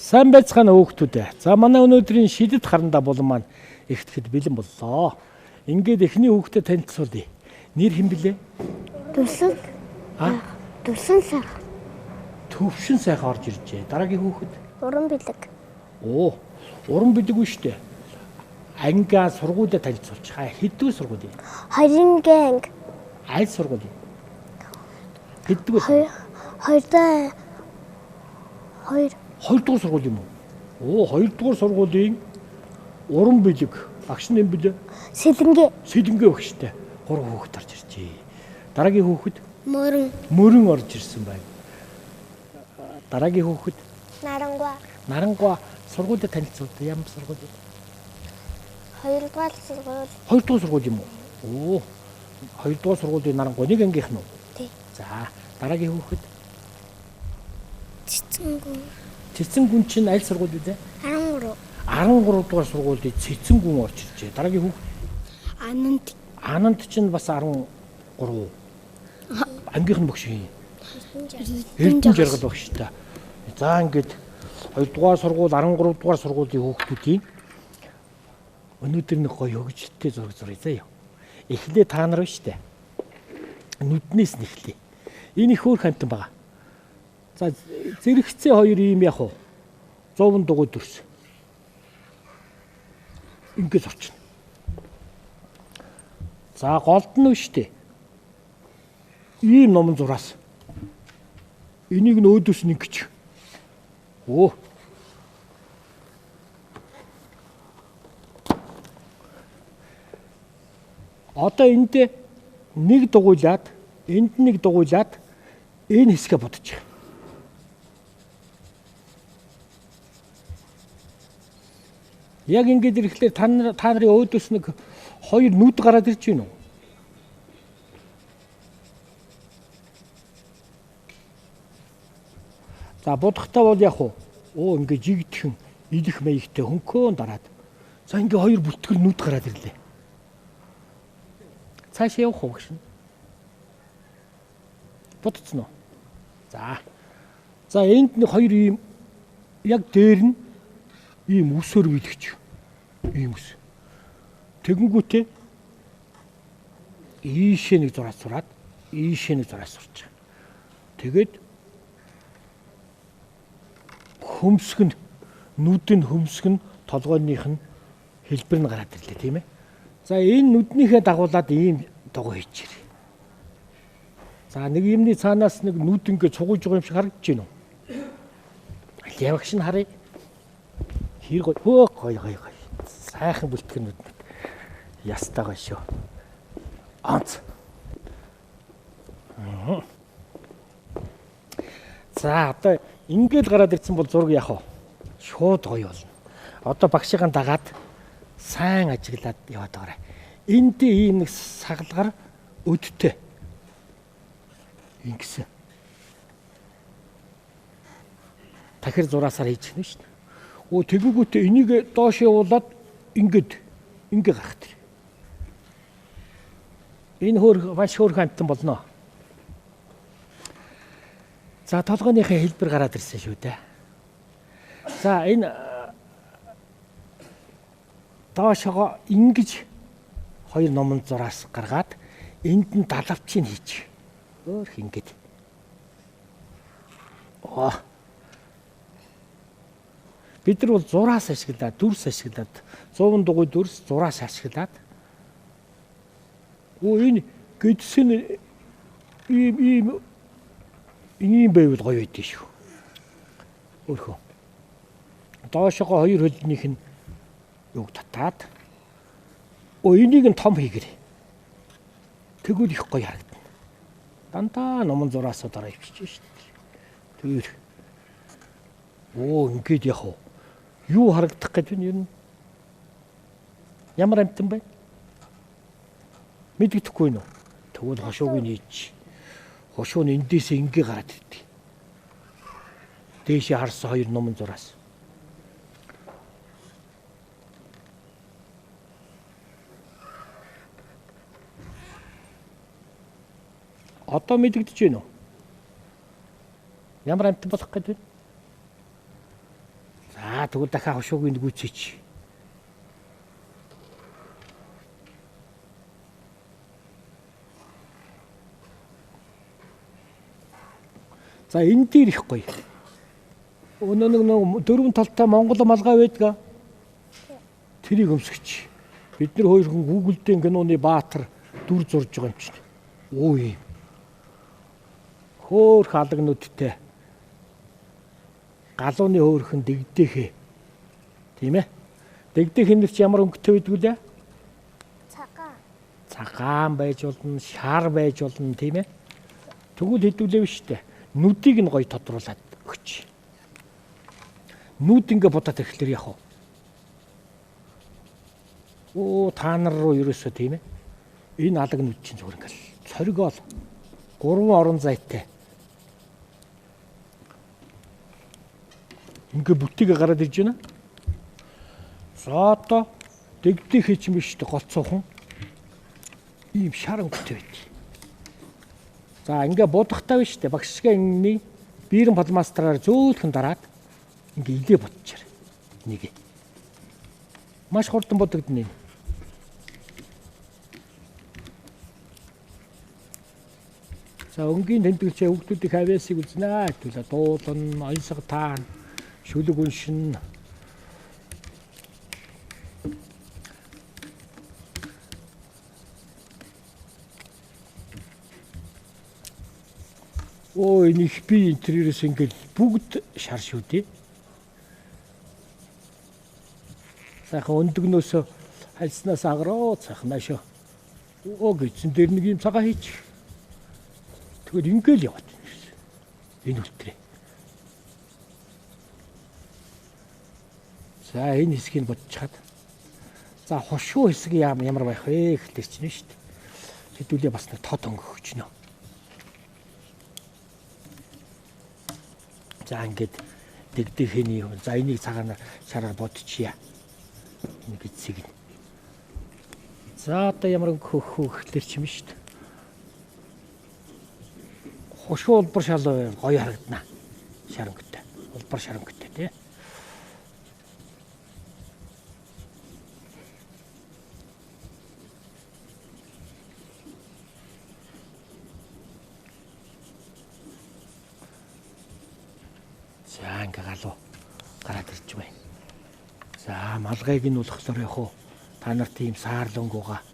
Сайн байцгаана хүүхдүүд. За манай өнөөдрийн шидэт харандаа болон маань эхлэхэд бэлэн боллоо. Ингээд эхний хүүхдэд танилцуулъя. Нэр хэн блэ? Төвсөн. Төвсөн сайх. Төвшин сайхан орж иржээ. Дараагийн хүүхэд? Уран бэлэг. Оо, уран бэлэг үү штэ. Ангиа сургуулиа танилцуулчих. Хэддүгээр сургууль? Хоёрын анги. Аль сургууль? Хэддүгээр? Хоёрдугаар сургууль юм уу? Оо, хоёрдугаар сургуулийн уран бэлэг. Багш нь юм блэ? Сэлэнгэ. Сэлэнгэ багштай. 3 хүүхэд орж иржээ. Дараагийн хүүхэд? Мөрөн орж ирсэн байна. Дараагийн хүүхэд? Нарангуа. Сургуулиа танилцуулдаг. Ямар сургууль? Хоёрдугаар сургууль. Хоёрдугаар сургууль юм уу? Оо. Хоёрдугаар сургуулийн нарангуа нэг ангийнх нь уу? Тий. За, дараагийн хүүхэд? Цэцэнгүн Чинь аль сургууль вэ? 13. 13 дугаар сургуулийн Цэцэнгүн орж иржээ. Дараагийн хүүхэд? Ананд чинь бас 13. Ангийнх нь багш юм. Эрдэнэ жаргал багштай. За ингээд 2 дугаар сургууль, 13 дугаар сургуулийн хүүхдүүдийн өнөөдөр нэг гоё хөгжилтэй зураг зуръя заяа. Эхлээ та нар байна штэ. Нүднээс нь эхлэе. Энэ их өөр хантан байгаа. За зэрэгцээ хоёр ийм яг уу. 100 дугуй дүрс. Ингээд зурчна. За голд нь штэ. Ийм номон зураас. Энийг нь өөдөөс нь ингэж. Оо. Одоо энд нэг дугуйлаад, энд нэг дугуйлаад энэ хэсгээ бодчих. Яг ингэж ирэхлээр та нарын өөдөөс нэг хоёр нүд гараад ирж байна уу? За бодохтаа бол яг уу. Оо ингэ жигдхэн идэх маягтай хөнköön дараад. За ингэ хоёр бүтгэл нүд гараад ирлээ. Цаашаа явах уу гэж. Бодцсон уу? За энд нэг хоёр ийм яг дээр нь ийм үсээр бэлгэж. Ийм үс. Тэгэнгүүтээ ийшээ нэг зураг сураад ийшээ нэг зураг сурч. Тэгээд хөмсгөн нүдэн хөмсгөн толгойных нь хэлбэр нь гараад ирлээ тийм ээ. За энэ нүднийхээ дагуулад ийм дагуу хийчихээ. За нэг юмны цаанаас нэг нүд ингээд цугуулж байгаа юм шиг харагдаж байна уу? Явагш нь харъя. Хэр гоё. Сайхан бүлтгэн нүд. Ястай гоё шүү. Онц. За одоо ингээд гараад ирсэн бол зураг яах вэ? Шууд гоё болно. Одоо багшийн дагаад сайн ажиглаад яваад байгаа. Энд ийм нэг сагалгаар өдтэй. Ингэсэн. Тахир зураасаар хийж гэнэ шүү дээ. Оо тэгэнгүүтээ энийг доош явуулаад ингээд гарах тэр. Энэ маш хөөрхөн хантан болно. За толгойнхээ хэлбэр гараад ирсэн шүү дээ. За энэ доошоо ингэж хоёр номон зураас гаргаад энд нь далавчийг хийчих. Өөр ингэж. Оо. Бид нар бол зураас ашиглаад, дүрс ашиглаад, 100 дугуй дүрс зураас ашиглаад. Оо энэ гэдсэн ийм байвал гоё байдгийг шүү. Өөрхөө. Доошоо хоёр хөлнийх нь юг татаад. Оо энийг нь том хийгэрээ. Тэгвэл их гоё харагдана. Дандаа номон зураас дараа ивчиж шүү дээ. Тэр. Оо ингээд яг уу. Юу харагдах гэж байна юм? Ямар амтан бэ? Мэддэхгүй нөө. Тэгвэл хошууг нь хийж. Хошуу нь эндээсээ ингээ гараад ирдэг. Дээшээ харсан хоёр номон зураас. Одоо мэдэгдэж байна уу? Ямар амтан болох гэж байна? тэгвэл дахиад хошуугийн гүйцээч. За энэ дээр их гоё. Өнөө нэг дөрвөн талтай Монгол малгай байдаг. Тэрийг өмсгөч. Бид нар хоёр хүн Google-д киноны баатар дүр зурж байгаа юм чинь. Оо юм. Хөөх алаг нүдтэй. Галууны хөөхөн дэгдэхээ. Тийм ээ. Дэгдэх энэ ч ямар өнгөтэй байдг үлээ? Цагаан. Цагаан байж болно, шар байж болно, тийм ээ. Тэгвэл хэдүүлээв штэ. Нүдийг нь гоё тодруулаад өгч. Нүд ингээ бодоод ирэхлээр яах вэ? Оо та нар руу ерөөсөө тийм ээ. Энэ алаг нүд чинь зүгээр ингээл цоргоол. 3 орон зайтай. Ингээ бүтээгээ гараад ирж байна. За одоо дэгдэх хийч юм биш үү голцоохон. Ийм шарангуйтай байд. За ингээ будахтай биш үү багшгийн биерэн палмастраар зөөлхөн дараад ингээ илээ ботчаар. Нэг. Маш хурдан бодогдно юм. За өнгийн тэмдэглэжээ хүүхдүүдийн хавьяасыг үзнэ. Түлээ дуулан, онцгой таан, шүлэг үншин. Ой, них би интерьерээс ингээл бүгд шар шүү дээ. Сайхан өндөгнөөсөө хальснаас агараа сайхан наашаа. Оо гэсэн дээр нэг юм цагаан хийчих. Тэгвэл ингээл яваад байна. Энэ үлтрээ. За энэ хэсгийг бодчихад. За хошуу хэсэг ямар байх вэ гэхэлэр чинь шүү дээ. Хэдүүлээ бас нэг тод өнгөх гэж нөө. За ингээд дэгдэхний за энийг цагаанаар шараар бодчихъя. Нэг хэсэг. За одоо ямар өнгөх гэхэлэр чинь шүү дээ. Хошуу улбар шал гоё харагдана. Шарангтай. Улбар шарангтай тий. За ингээ галуу гараад ирж байна. За малгайг нь болохоор яг уу та нарт ийм саарлангууга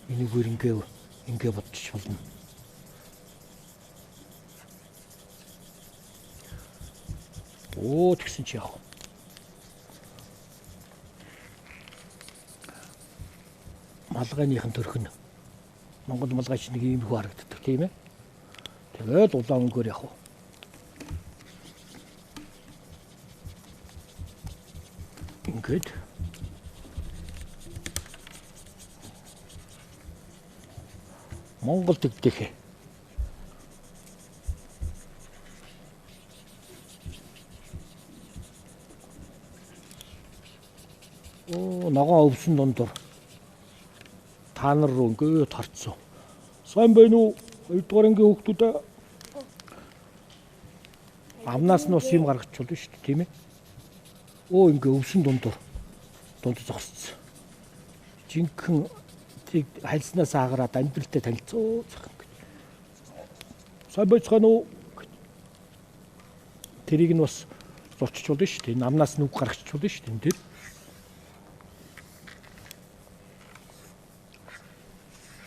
энэгээр ингээ бодчих болно. Оо тэгсэн чи яах вэ? Малгайныхан төрх нь Монгол малгайч нэг юм хөө харагддаг тийм ээ. Тэгээд улаан өнгөөр яах вэ? Ингээд Монгол дэгдэхээ. Оо ногоон өвсөн дундуур та нар руу ингээд харцсан. Сайн байна уу? 2-р ангийн хүүхдүүд амнаас нь ус юм гаргачихвол шүү дээ, тийм ээ. Оо ингээд өвсөн дунд зогсцсон. Жинхэнэ тийг хальснаас агараад амьдралтай танилцуу зах ингээд. Сайн байцгаана уу? Тэрийг нь бас зурччихвол шүү дээ. Амнаас нүг гаргачихвол шүү дээ энэ тэр.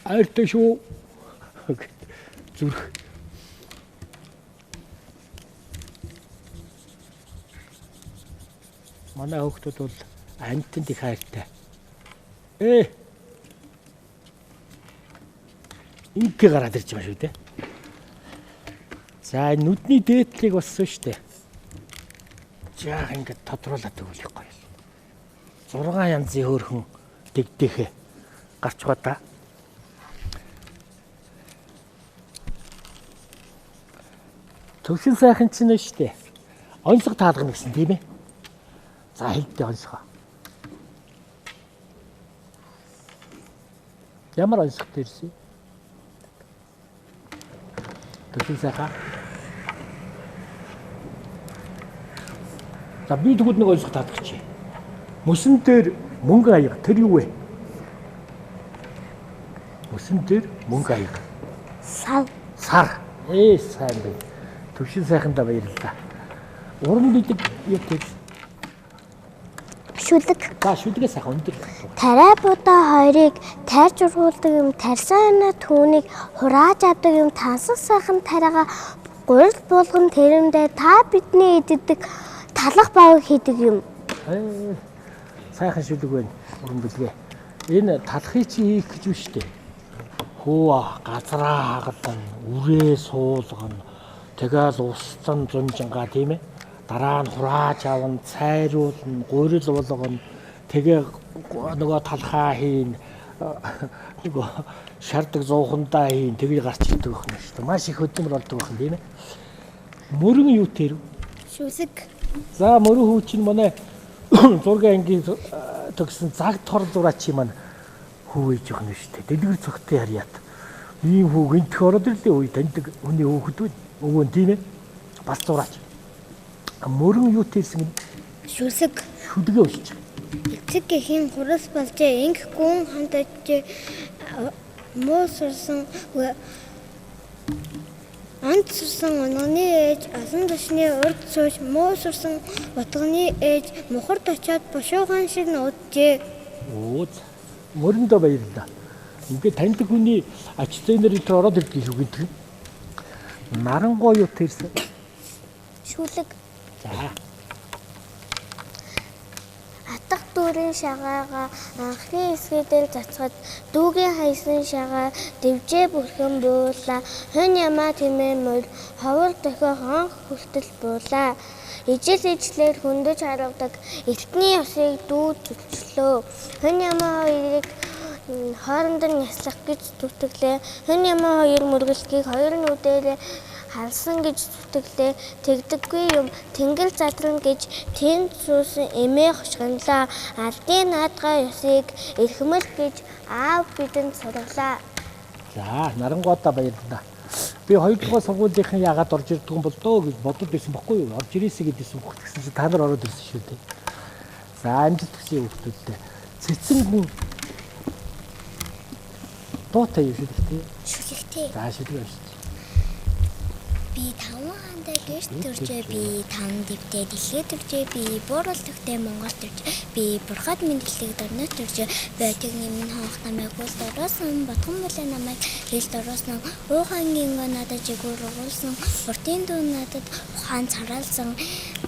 Айртай шүү. Зүрх. Манай хүүхдүүд бол амьтанд их хайртай. Ингээ гараад ирж байгаа шүү дээ. За нүдний дээдлийг болсон шүү дээ. Жаа ингээд тодруулаад өгөх гоё. 6 янзын хөөрхөн дэгдэхээ гарч байгаа да. Төвшин сайхан чинь шүү дээ. Онцгой таалгана гэсэн тийм ээ. За хэлдэ онцгой. Ямар онцгой ирсэн? Төвшин сайхан. За би тэгвэл нэг ойлгох таадагч. Мөсөн дээр мөнгө аяга тэр юу вэ? Мөсөн дээр мөнгө аяга. Сав. Сар. Сайн байна. Төвшин сайхандаа баярлалаа. Уран бидэг юу гэж? Шүлэг. За шүлгээ сайхан өндөр. Тариа будаа хоёрыг тайрж ургуулдаг юм, тарьсаана түүнийг хурааж авдаг юм, тансаг сайхан тариагаа гурил булган тэрэндээ та бидний иддэг талах бааг хийдэг юм. Сайхан шүлэг байна. Уран билгээ. Энэ талахыг чи хийх гэж биш үү? Хөө газраа хагална, үрээ суулгана. Тэгэл устсан зунжингаа тийм ээ. Дараа нь хурааж авна, цайруулна, гурил болгоно. Тэгээ нөгөө талхаа хийн, нөгөө шардаг зуухандаа хийн, тэгээ гарч ирдэг байх нь шүү дээ. Маш их хөдөлмөр болдог байх нь тийм ээ. Мөрөн юу тэр? Шүлэг. За мөрөн хүү чинь манай 6 ангийн төгсөн цаг тор зураач маань хүү ээж өгнө шүү дээ. Дэлгэр цогтой харьяат. Ийм хүү гинтх ороод ирлээ үе таньдаг хүний хөөхд үү? Өвөө тийм ээ. Бас зураач. Мөрөн юу тэрсэн? Шүлэг. Шүлгээ өсч. Эцэг эхийн хурас болжээ. Инх гүн хандаж муусарсан анцсан онооны ээж асан тушны урд сууж муусарсан утганы ээж мухард очиод бушуухан шиг нууджээ. Мөрөндөө баярлалаа. Ингээд таньдаг хүний ач зээнэр дээр ороод ирлээ шүү гэдэг. Нарангуй юу тэрсэн? Шүлэг. За. Атгах дүүрэн шагаага анхны эсрэдэл цацгад дүүгийн хайсан шагаа дэвжээ бүрхэн буулаа. Хон ямаа тэмээ мөр ховор дохио хонх хүртэл буулаа. Ижил-ижлээр хөндөж харагдаг эртний ёсыг дүүд зүлчлөө. Хон ямаа хоёрыг хоорондоо няслах гэж зүтгэлээ. Хон ямаа хоёр мөргөлтгийг хоёр нүдээрээ халсан гэж зүтгэлээ. Тэгдэггүй юм тэнгэл задран гэж тэнд суусан эмээ хошгонлоо. Алдын наадгаа ёсыг эрхмэл гэж аав бидэнд сургалаа. За нарангуйдаа баярлалаа. Би 2 дугаар сургуулийн яагаад орж ирдэг юм бол дөө гэж бодод байсан бохгүй юу? Орж ирээсэй гэдээсэн хөх гэсэн чи та нар ороод ирсэн шүү дээ. За амжилт хүсье хүүхдүүдтэй. Цэцэнгүн дуутай юу шүү дээ. Шүлэгтэй. За шүлэг байна. Би 5 хандаа гэрт төржээ, би 5 дэвтээ дэлхий төржээ, би буурал төгтөө Монгол төржээ, би бурхад мэдлэг дөрнөд төржээ, байтиг нэмэн хоох намайг үл дороосон, батхан болоо намайг хэл дороосон, уухангийн надад жигүүр угуулсан, уртын дүү надад ухаан цараалсан,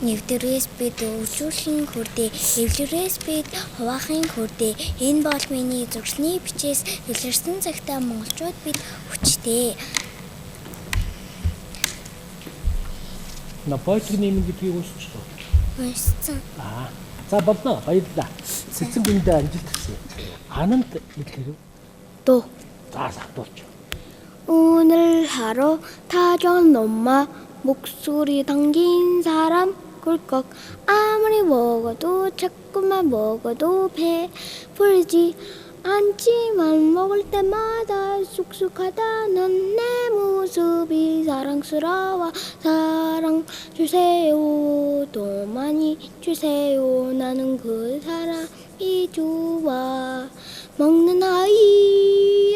нэвдэрээс бид өвчүүрлийн хүрдээ, эвлэрээс бид хуваахын хүрдээ, энэ бол миний зурсны бичээс илэрсэн цагтаа монголчууд бид хүчтэй. На поэтик нэмэн гэдгийг уншчихлоо. Уншсан. За болно. Баярлалаа. Цэцэнгүндээ амжилт хүсье. Ананд хэлэв. Дуу. За сахтуулч. 오늘 하루 타전 엄마 목소리 담긴 사람 꿀꺽 아무리 먹어도 자꾸만 먹어도 배 부르지 않지만 먹을 때마다 쑥쑥하다는 내 모습이 사랑스러워 사랑 주세요 더 많이 주세요 나는 그 사람이 좋아 먹는 아이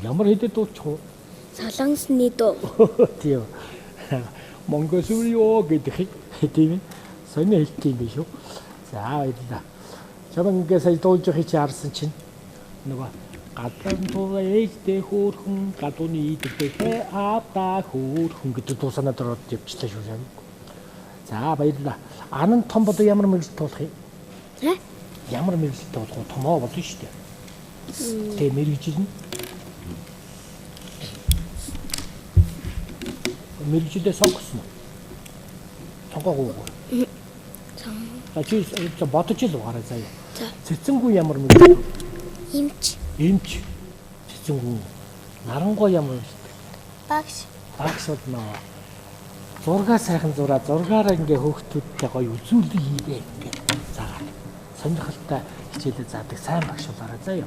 Ямар хэдэд дуучих вэ? Солонгосны дуу. Тийм. Монгол сүрё гэдэг тийм ээ. Сони хэлт юм биш үү? За баярлалаа. Чамд ингээ сая дуулж явах чи харсан чинь нөгөө гадан туу ээжтэй хөөрхөн гадууны идэгтэй аавда хөөрхөн гэдэг дуу санаад ороод явчихлаа шүү дээ. За баярлалаа. Анан том бодоо ямар мэрэгжил туулах юм? Ямар мэрэгжил туулах вэ? Томоо болно шүү дээ. Тэгээ мэрэгжил нь мэрэгжилээ сонгосон уу? Сонгоогүй. За чи бодож ил угаарай заяа. Цэцэнгүү ямар мэрэгжил? Имч. Имч. Цэцэнгүү. Нарангуй ямар мэрэгжил? Багш. Багш болно. Зургаа сайхан зураа. Зургаараа ингээ хөөхтүүдтэй гоё үзүүлэг хийлээ гэх. Заагаад. Сонирхолтой хичээлээ заадаг сайн багш болоорой заяа.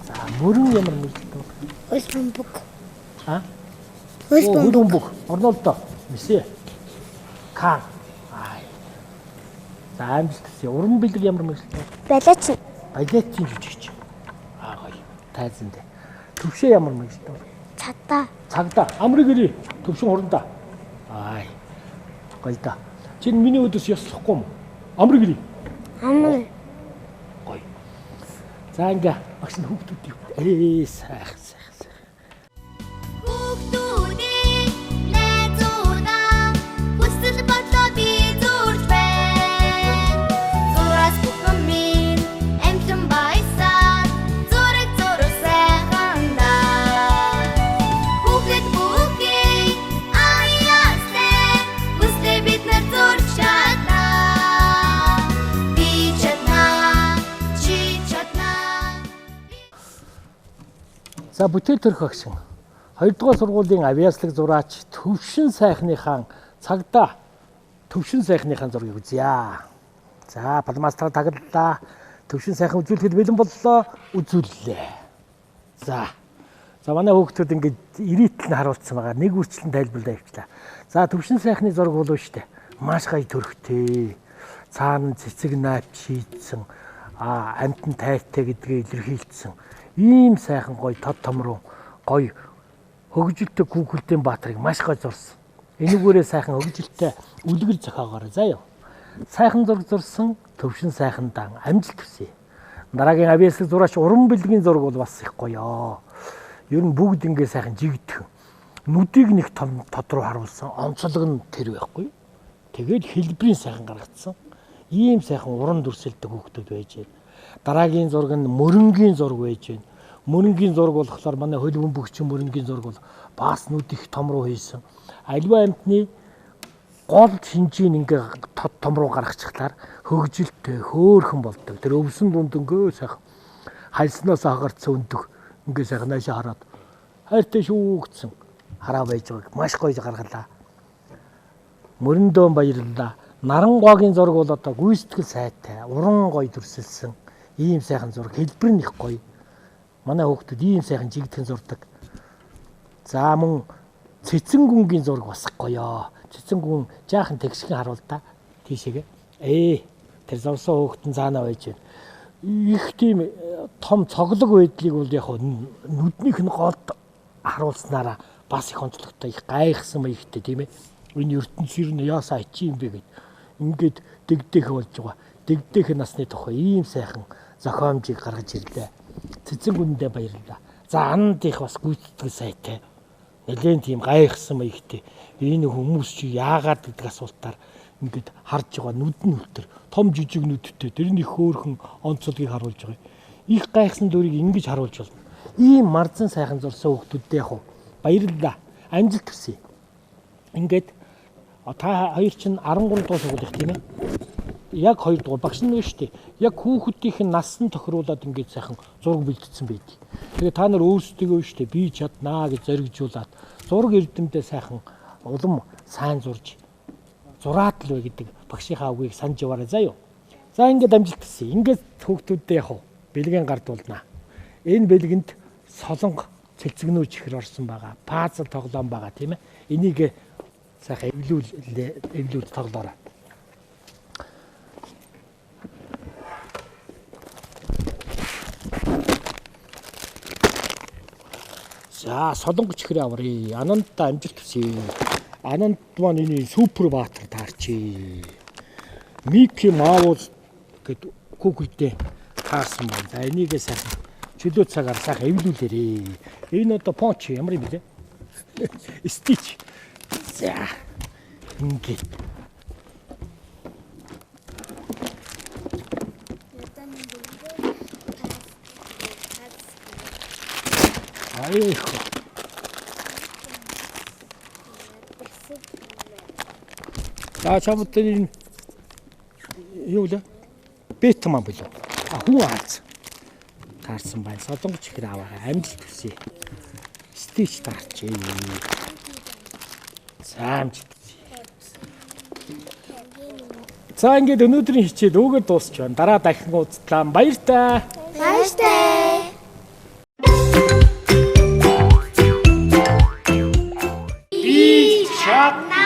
За мөрөн ямар мэрэгжил? Өл бөмбөг. Өл бөмбөг. Орнолдоо. Мисэ. Кан. За амжилт хүсье. Уран бэлэг ямар мэргэжил? Балет. Балетын жүжигч. Гоё. Тайзан дээ. Төвшөө ямар мэргэжил? Цагдаа. Цагдаа. Амрыг ирээ. Төвшин хурандаа. Ай. Гоё да. Чинь миний өдөөс ёслохгүй юм. Амрыг ирээ. Амрыг. Гоё. За ингээ багш нь хүүхдүүд сайх. Хүүхдүүдийн найзуудаа хүсэл бодлоо би зурж байна. Зураас бүхэн минь амтлан баясаад зураг сайхандаа. Хүүхэд бүхэн аяастай хүслээ бид нар зурж чаднаа. Би чаднаа, чи чаднаа. За бүтээл төрх багш. 2 дугаар сургуулийн авиаслаг зураач Төвшин сайхныхаа цагдаа Төвшин сайхныхаа зургийг үзье. За палмастра таглалаа. Төвшин сайхан үзүүлэхэд бэлэн боллоо. Үзүүллээ. За манай хүүхдүүд ингээд ирээдл нь харуулсан байгаа. Нэг үрчлэн тайлбарлаа явчлаа. За Төвшин сайхны зураг болов штэ. Маш гоё төрхтэй. Цаана цэцэг найт шийдсэн. Амтан тайртай гэдгээ илэрхийлсэн. Ийм сайхан гоё тод томруу гоё хөгжилтэй Гүгэлтийн баатрыг маш гоё зурсан. Энэгээрээ сайхан хөгжилтэй үлгэр зохиогоорой заяа. Сайхан зураг зурсан Төвшин сайхандаа амжилт хүсье. Дараагийн авиаслаг зураач уран бэлгийн зураг бол бас их гоё. Ер нь бүгд ингэ сайхан жигдэх. Нүдийг нэг тод руу харуулсан. Онцлог нь тэр байхгүй. Тэгээд хэлбэрийн сайхан гаргацсан. Ийм сайхан уран дүрсэлдэг хүүхдүүд байж байна. Дараагийн зураг нь мөрөнгийн зураг байж байна. Мөрөнгийн зураг болохоор манай хөл бөмбөгчийн мөрөнгийн зураг бол бас нүд их том руу хийсэн. Альва амтны гол шинжийг ингээ том руу гаргачихлаар хөгжилтэй хөөхөн болдог. Тэр өвсөн дунд өнгөө сайхан хальснаас хагарцсан өндөг ингээ сайхан наашаа хараад хайртай шүү гэсэн хараа байж байгааг маш гоё гаргалаа. Мөрөндөө баярлалаа. Нарангуагийн зураг бол одоо гүйцэтгэл сайтай, уран гоё дүрсэлсэн ийм сайхан зураг, хэлбэр нь их гоё. Манай хүүхдүүд ийм сайхан жигдхэн зурдаг. За мөн цэцэн гүнгийн зураг бас гоё. Цэцэн гүн жаахан тэгшгэн харуул та тийшээгээ. Тэр зурсан хүүхдэн цаанаа байж байна. Их тийм том цоглог байдлыг бол яг нүднийх нь голд харуулснараа бас их онцлогтой, их гайхсан маягтай тийм ээ. Энэ ертөнцийн нь яасаа чи юм бэ гэд ингээд дэгдэх болж байгаа. Дэгдэх насны тухай ийм сайхан зохиомжийг гаргаж ирлээ. Цэцэн гүндээ баярлалаа. За анд их бас гүйцэтгэл сайтай. Нэлээд тийм гайхсан маягтай. Энэ хүмүүс чи яагаад гэдэг асуултаар ингээд харж байгаа нүд нь өлтөр. Том жижиг нүдтэй. Тэр нь их хөөрхөн онцлогийг харуулж байгаа. Их гайхсан дүрийг ингэж харуулж байна. Ийм марзан сайхан зурсан хүүхдүүдтэй яг баярлалаа. Амжилт хүсье. Ингээд та хоёр чинь 13 дугаар сургууль их тийм ээ. Яг 2 дугаар багш нь шүү дээ. Яг хүүхдүүдийн нас нь тохируулаад ингээд сайхан зураг бэлдсэн байдаг. Тэгээ та нар өөрсдөө шүү дээ би чаднаа гэж зоригжуулаад зураг эрдэмтдээ сайхан улам сайн зурж зураад л бай гэдэг багшийнхаа үгийг санаж яваарай заа юу. За ингээд амжилт хүсье. Ингээд хүүхдүүдтэй яг бэлгэн гардуулнаа. Энэ бэлгэнд солонго цэлцэгнүүж ихэр орсон байгаа. Пазл тоглоом байгаа тийм ээ. Энийг сайхан эвлүүл тоглоорой. За солонгоч ихрээ аварыг. Анандаа амжилт хүсье. Ананд маань энэ супер баатар таарчээ. Мики Маус гэд Гуглдээ таарсан байна. За энийгээ сайхан чөлөө цагаар сайхан эвлүүлээрээ. Энэ одоо понч ямар юм бэ? Стич. За ингээд. Аих. За чамд энэ юу лээ? Бэтман болов. Хүн ааз. Таарсан байна. Солонгоч ихэр аваа. Амжилт хүсье. Стич таарчээ. За амжилт. За ингээд өнөөдрийн хичээл өгөөд дуусч байна. Дараа дахин уулзлаа. Баяртай. Баяртай. Би чадна.